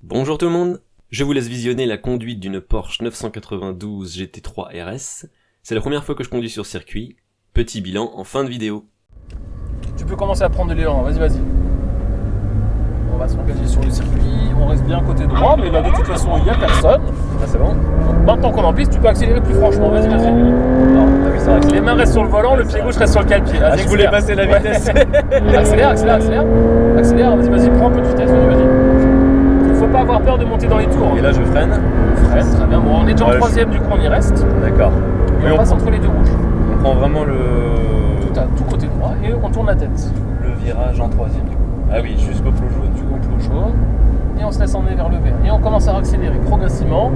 Bonjour tout le monde, je vous laisse visionner la conduite d'une Porsche 992 GT3 RS. C'est la première fois que je conduis sur circuit. Petit bilan en fin de vidéo. Tu peux commencer à prendre de l'élan, vas-y. On va s'engager sur le circuit, on reste bien côté droit, mais là de toute façon il n'y a personne. Ah c'est bon? Donc maintenant qu'on est en piste, tu peux accélérer plus franchement, vas-y. Ah oui c'est vrai que Les mains restent sur le volant, le pied gauche reste sur le cale-pied. je voulais passer la vitesse. Accélère, vas-y, prends un peu de vitesse, vas-y. Il faut pas avoir peur de monter dans les tours. Et là je freine. Freine, très bien. Bon, on est déjà en troisième, du coup on y reste. D'accord. Et on passe entre les deux rouges. On prend vraiment Tout côté droit et on tourne la tête. le virage en troisième du coup. Ah oui, jusqu'au plot jaune. Plot jaune. Et on se laisse emmener vers le vert. Et on commence à accélérer progressivement.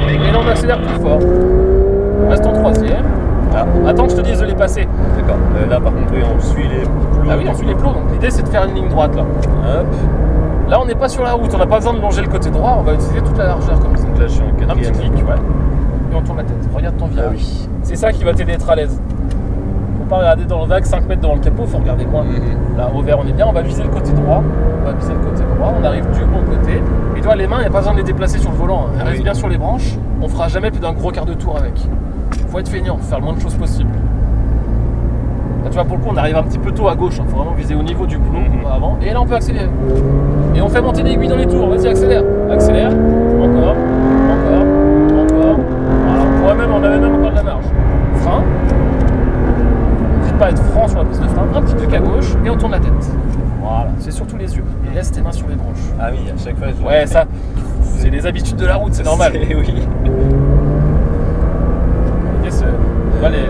Et là on accélère plus fort. On reste en troisième. Ah. Attends que je te dise de les passer. D'accord. Là par contre oui, on suit les plots. Ah oui, on suit les plots. Donc l'idée c'est de faire une ligne droite là. Hop. Là on n'est pas sur la route, on n'a pas besoin de longer le côté droit. On va utiliser toute la largeur comme ça. Donc là je suis en Un quatrième. petit clic, ouais. Et on tourne la tête. Regarde ton virage. Ah oui. C'est ça qui va t'aider à être à l'aise. Faut pas regarder dans le vague 5 mètres devant le capot, faut regarder loin. Là au vert on est bien, on va viser le côté droit. On arrive du bon côté. Et toi les mains, il n'y a pas besoin de les déplacer sur le volant. Elles restent bien sur les branches. On fera jamais plus d'un gros quart de tour avec. Faut être feignant, faut faire le moins de choses possible. Là tu vois pour le coup on arrive un petit peu tôt à gauche, faut vraiment viser au niveau du plomb, pas avant. Et là on peut accélérer. Et on fait monter l'aiguille dans les tours, vas-y accélère. Encore. Voilà, on avait même encore de la marge. Frein. N'hésite pas à être franc sur la piste de frein, un petit truc à gauche et on tourne la tête. Voilà, c'est surtout les yeux. Et laisse tes mains sur les branches. Ah oui, à chaque fois je... Ouais, ça, c'est les habitudes de la route, c'est normal. Oui.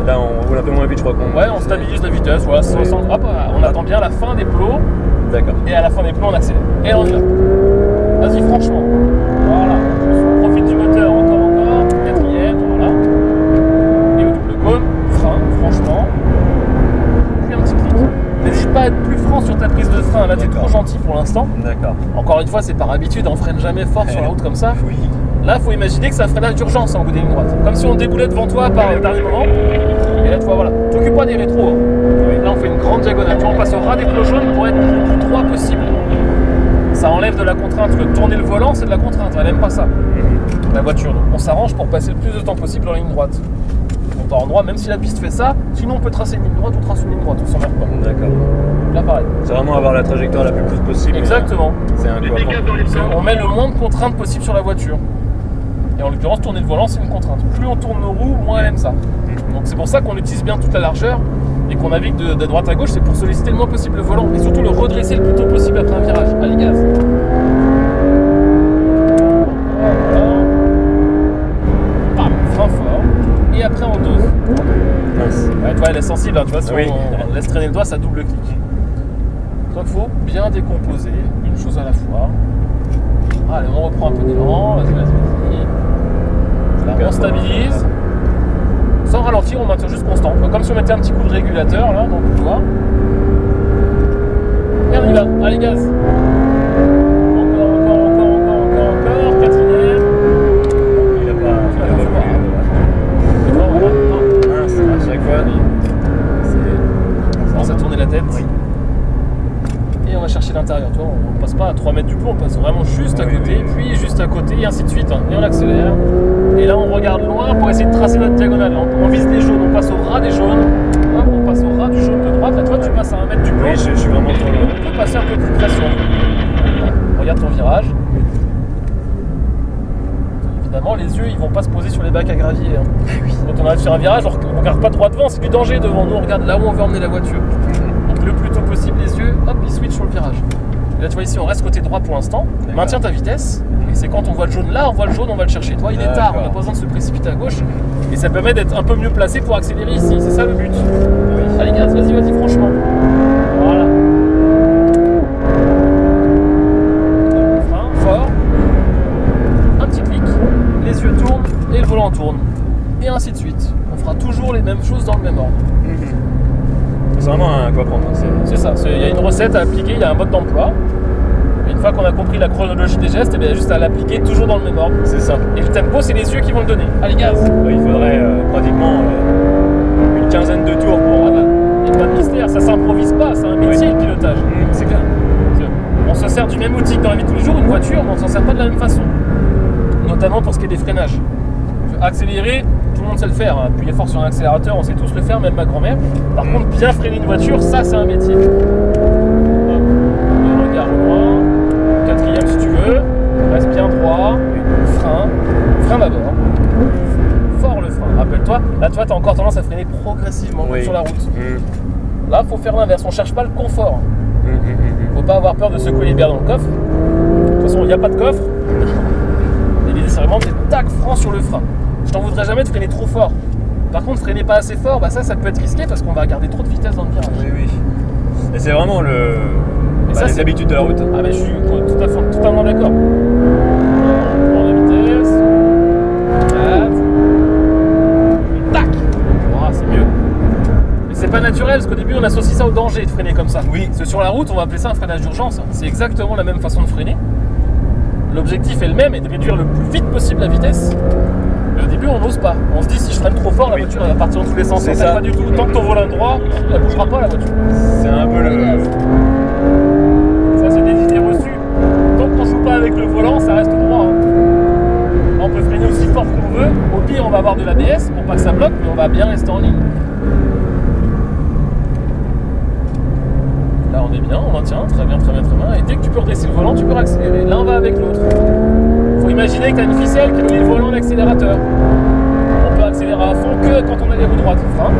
Là on roule un peu moins vite je crois qu'on... Ouais, on stabilise la vitesse, voilà, 60. Hop, on attend bien la fin des plots. D'accord. Et à la fin des plots, on accélère. Et on y va. Vas-y, franchement. Voilà. On profite du moteur, encore. Quatrième, voilà. Et au double cône, frein, franchement. Puis un petit clic. N'hésite pas à être plus franc sur ta prise de frein. Là, t'es trop gentil pour l'instant. D'accord. Encore une fois, c'est par habitude, on freine jamais fort sur la route comme ça. Oui. Là, il faut imaginer que c'est un freinage d'urgence en bout des lignes droites. Comme si on déboulait devant toi par le dernier moment. Et là, tu vois, voilà. T'occupes pas des rétros. Hein. Oui. Là, on fait une grande diagonale. Tu vois, on passe au ras des plots jaunes pour être le plus droit possible. Ça enlève de la contrainte. Que tourner le volant, c'est de la contrainte. Elle n'aime pas ça. La voiture. Donc, on s'arrange pour passer le plus de temps possible en ligne droite. On part en droit, même si la piste fait ça. Sinon, on peut tracer une ligne droite ou tracer une ligne droite. On s'emmerde pas. D'accord. Là, pareil. C'est vraiment avoir la trajectoire la plus courte possible. Exactement. C'est un coup. On met le moins de contraintes possible sur la voiture. Et en l'occurrence, tourner le volant, c'est une contrainte. Plus on tourne nos roues, moins elle aime ça. Donc c'est pour ça qu'on utilise bien toute la largeur et qu'on navigue de droite à gauche, c'est pour solliciter le moins possible le volant et surtout le redresser le plus tôt possible après un virage. Allez, gaz. Voilà. Bam, frein fort. Et après on dose. Mince. Ouais, tu vois, elle est sensible, hein, tu vois, si Oui. on laisse traîner le doigt, ça double clic. Donc il faut bien décomposer une chose à la fois. Allez, on reprend un peu d'élan, vas-y. Là, on stabilise. Sans ralentir, on maintient juste constant. Comme si on mettait un petit coup de régulateur là, dans le couloir. Et on y va, allez gaz. Encore. Quatrième. Il a pas mince, à chaque fois. On commence à tourner la tête. Oui. Et on va chercher l'intérieur. Tu vois, on passe pas à 3 mètres du plomb, on passe vraiment juste à côté, puis juste à côté, et ainsi de suite. Et on accélère. Et là, on regarde loin pour essayer de tracer notre diagonale. On vise les jaunes, on passe au ras des jaunes. Hop, on passe au ras du jaune de droite. Là, toi, tu passes à 1 mètre du plomb. Oui, je suis vraiment trop loin. On peut passer un peu plus près sur nous. Regarde ton virage. Évidemment, les yeux, ils vont pas se poser sur les bacs à gravier. Hein. Quand on arrive sur un virage, on regarde pas droit devant, c'est du danger devant nous. On regarde là où on veut emmener la voiture. Donc le plus tôt possible, les yeux, hop, ils switchent sur le virage. Et là, tu vois ici, on reste côté droit pour l'instant. Maintiens ta vitesse. Et c'est quand on voit le jaune là, on voit le jaune, on va le chercher. Toi, il est tard, on n'a pas besoin de se précipiter à gauche. Et ça permet d'être un peu mieux placé pour accélérer ici. C'est ça le but. Oui. Allez, gaz, vas-y, franchement. Voilà. Frein, fort. Un petit clic. Les yeux tournent et le volant tourne. Et ainsi de suite. On fera toujours les mêmes choses dans le même ordre. C'est vraiment un quoi prendre. C'est ça, il y a une recette à appliquer, il y a un mode d'emploi. Et une fois qu'on a compris la chronologie des gestes, il y a juste à l'appliquer toujours dans le même ordre. C'est ça. Et le tempo, c'est les yeux qui vont le donner. Allez, gaz. Il faudrait pratiquement une quinzaine de tours pour... Il n'y a pas de mystère, ça s'improvise pas, c'est un métier le pilotage. C'est clair. on se sert du même outil que dans la vie de tous les jours, une voiture, mais on s'en sert pas de la même façon. Notamment pour ce qui est des freinages. Accélérer, tout le monde sait le faire. Appuyer fort sur un accélérateur, on sait tous le faire, même ma grand-mère. Par contre, bien freiner une voiture, ça c'est un métier. Hop, le regard loin, quatrième si tu veux, reste bien droit, frein d'abord. Fort le frein, rappelle-toi, là tu as encore tendance à freiner progressivement sur la route. Là, faut faire l'inverse, on cherche pas le confort. Faut pas avoir peur de secouer les bières dans le coffre. De toute façon, il n'y a pas de coffre. Et l'idée, c'est vraiment de tac, franc sur le frein. Je t'en voudrais jamais de freiner trop fort. Par contre, freiner pas assez fort, bah ça peut être risqué parce qu'on va garder trop de vitesse dans le virage. Oui. Et c'est vraiment les habitudes de la route. Ah mais je suis totalement d'accord. On prend la vitesse. 4. Et tac. C'est mieux. Mais c'est pas naturel parce qu'au début on associe ça au danger de freiner comme ça. Oui. Parce que sur la route on va appeler ça un freinage d'urgence. C'est exactement la même façon de freiner. L'objectif est le même, est de réduire le plus vite possible la vitesse. Mais au début on n'ose pas. On se dit si je freine trop fort, la voiture elle va partir dans tous les sens. C'est ça. Pas du tout. Tant que ton volant est droit, elle bougera pas la voiture. C'est un peu Ça c'est des idées reçues. Tant qu'on joue pas avec le volant, ça reste droit. On peut freiner aussi fort qu'on veut. Au pire on va avoir de l'ABS pour pas que ça bloque, mais on va bien rester en ligne. Là on est bien, on maintient, très bien. Et dès que tu peux redresser le volant, tu peux accélérer. L'un va avec l'autre. Faut imaginer que tu as une ficelle qui relie le volant et l'accélérateur. On peut accélérer à fond que quand on a les roues droites. Frein.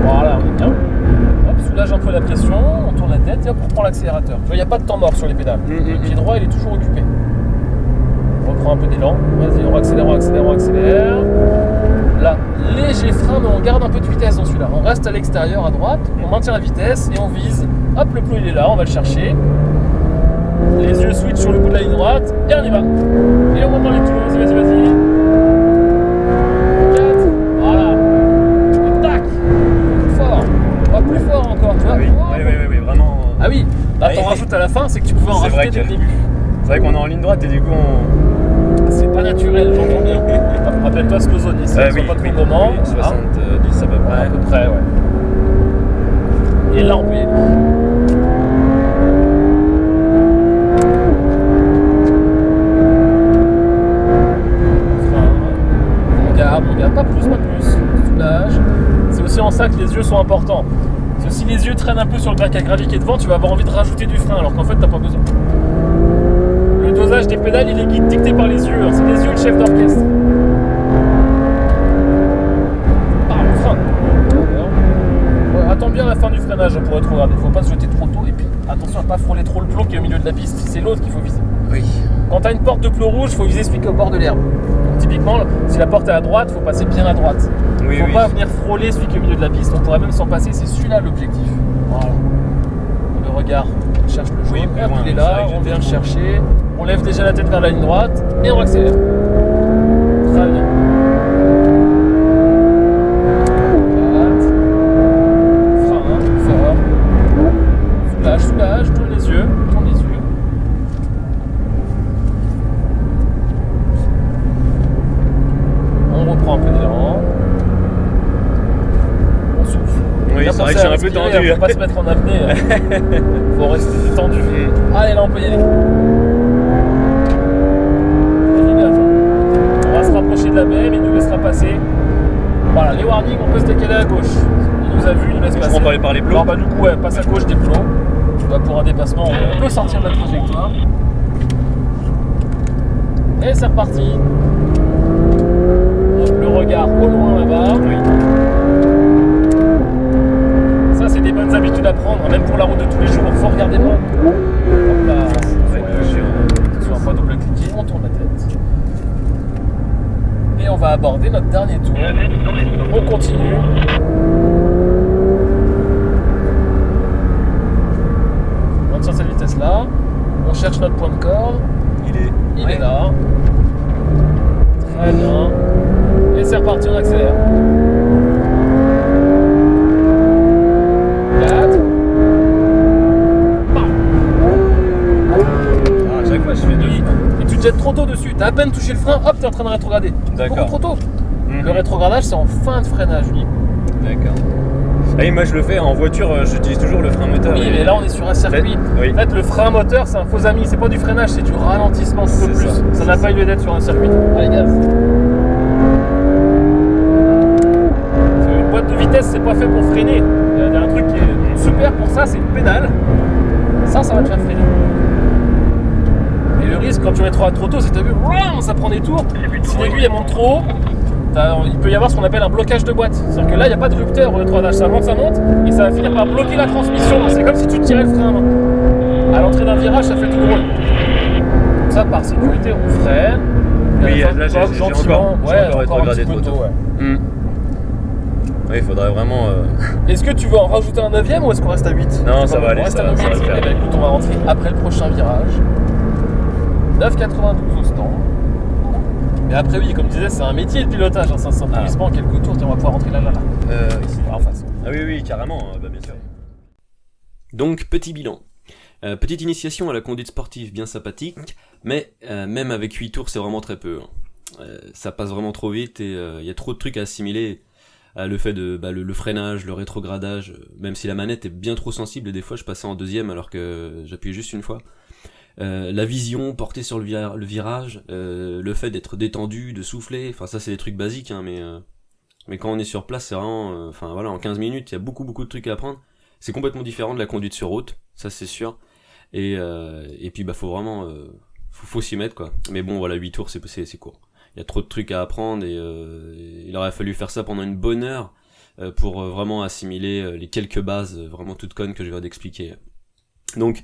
Voilà, on est bien. Hop, soulage un peu la pression, on tourne la tête et hop, on reprend l'accélérateur. Tu vois, il n'y a pas de temps mort sur les pédales. Le pied droit, il est toujours occupé. On reprend un peu d'élan. Vas-y, on accélère. Là, léger frein, mais on garde un peu de vitesse dans celui-là. On reste à l'extérieur à droite, on maintient la vitesse et on vise. Hop, le plot il est là, on va le chercher. Les yeux switch sur le bout de la ligne droite et on y va. Et on monte dans les tours, vas-y. 4, voilà. Et tac. Plus fort. Pas plus fort encore, tu vois. Oui, vraiment. Ah oui, là t'en rajoutes à la fin, c'est que tu pouvais en rajouter dès le début. C'est vrai qu'on est en ligne droite et du coup C'est pas naturel, j'entends bien. Rappelle-toi ce que zone ici, pas trop de moment. 70 à peu près. À peu près, ouais. Et là on peut y aller. On regarde pas plus. Soulage. C'est aussi en ça que les yeux sont importants. Parce que si les yeux traînent un peu sur le grec à gravier qui est devant, tu vas avoir envie de rajouter du frein alors qu'en fait t'as pas besoin. Le dosage des pédales il est dicté par les yeux, c'est les yeux le chef d'orchestre. Frein. Ouais, attends bien la fin du freinage pour être regardé, faut pas se jeter trop tôt et puis attention à pas frôler trop le plot qui est au milieu de la piste, c'est l'autre qu'il faut viser. Oui. Quand t'as une porte de plot rouge, faut viser celui qui est au bord de l'herbe. Typiquement, si la porte est à droite, faut passer bien à droite. Faut pas venir frôler celui qui est au milieu de la piste, on pourrait même s'en passer, c'est celui-là l'objectif. Voilà. Le regard, on cherche le jaune, il est là, on vient le chercher, on lève déjà la tête vers la ligne droite et on accélère. Très bien. Frein, fort. Soulage, tourne les yeux. On reprend un peu d'élan. On souffle. Oui, c'est vrai que je suis un peu tendu. Faut pas se mettre en apnée. Faut rester détendu. Allez, là on peut y aller. Vas-y, là, on va se rapprocher de la baie, mais il nous laissera passer. Voilà, les warnings, on peut se décaler à gauche. Il nous a vu, il nous laisse passer. On va aller par les plots. Alors, du coup, passe à gauche des plots. Pour un dépassement, on peut sortir de la trajectoire. Et c'est reparti. Le regard au loin là-bas. Oui. Ça, c'est des bonnes habitudes à prendre, même pour la route de tous les jours. Il faut regarder loin. Hop là, attention à pas double-cliquer, on tourne la tête. Et on va aborder notre dernier tour. On continue. On maintient cette vitesse-là. On cherche notre point de corde. Il est là. Très bien. Et c'est reparti, on accélère. 4. À chaque fois, je fais 2. Et tu te jettes trop tôt dessus. T'as à peine touché le frein, hop, t'es en train de rétrograder. C'est beaucoup trop tôt. Le rétrogradage, c'est en fin de freinage, lui. D'accord. Ah oui, moi je le fais en voiture, j'utilise toujours le frein moteur. Oui, mais là on est sur un circuit. Oui. En fait, le frein moteur, c'est un faux ami. C'est pas du freinage, c'est du ralentissement tout C'est plus. ça. Ça n'a pas lieu d'être sur un circuit. Allez, gaz. Une boîte de vitesse, c'est pas fait pour freiner. Il y a un truc qui est super pour ça, c'est une pédale. Ça va te faire freiner. Et le risque quand tu mets trop tôt, c'est que t'as vu, ça prend des tours. Si l'aiguille elle monte trop haut, il peut y avoir ce qu'on appelle un blocage de boîte. C'est-à-dire que là, il n'y a pas de rupteur au E3', ça monte, et ça va finir par bloquer la transmission. C'est comme si tu tirais le frein à main. À l'entrée d'un virage, ça fait tout drôle. Donc ça, par sécurité, on freine. Oui, là, j'ai gentiment. encore Un rétrogradé petit peu trop tôt, tôt. ouais. Oui, il faudrait vraiment... Est-ce que tu veux en rajouter un 9ème ou est-ce qu'on reste à 8? Non, ça va aller, On reste ça à va 8. le faire. Eh ben, écoute, on va rentrer après le prochain virage. 9,92 au stand. Mais après, oui, comme je disais, c'est un métier le pilotage. Hein. Ça s'improvise pas en quelques tours. On va pouvoir rentrer là. Ici, en face. Ah oui, carrément, bien sûr. Donc, petit bilan. Petite initiation à la conduite sportive bien sympathique, mais même avec 8 tours, c'est vraiment très peu. Ça passe vraiment trop vite et il y a trop de trucs à assimiler. Le fait de le freinage, le rétrogradage, même si la manette est bien trop sensible, et des fois je passais en deuxième alors que j'appuyais juste une fois. La vision portée sur le virage, le fait d'être détendu, de souffler, enfin ça c'est des trucs basiques, hein, mais quand on est sur place, c'est vraiment, en 15 minutes, il y a beaucoup de trucs à apprendre. C'est complètement différent de la conduite sur route, ça c'est sûr. Et puis faut vraiment, faut s'y mettre quoi. Mais bon voilà, 8 tours c'est court. Il y a trop de trucs à apprendre et il aurait fallu faire ça pendant une bonne heure pour vraiment assimiler les quelques bases vraiment toutes connes que je viens d'expliquer. Donc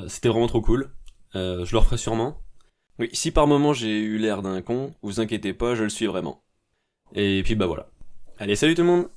c'était vraiment trop cool. Je le referai sûrement. Oui, si par moment j'ai eu l'air d'un con, vous inquiétez pas, je le suis vraiment. Et puis voilà. Allez, salut tout le monde!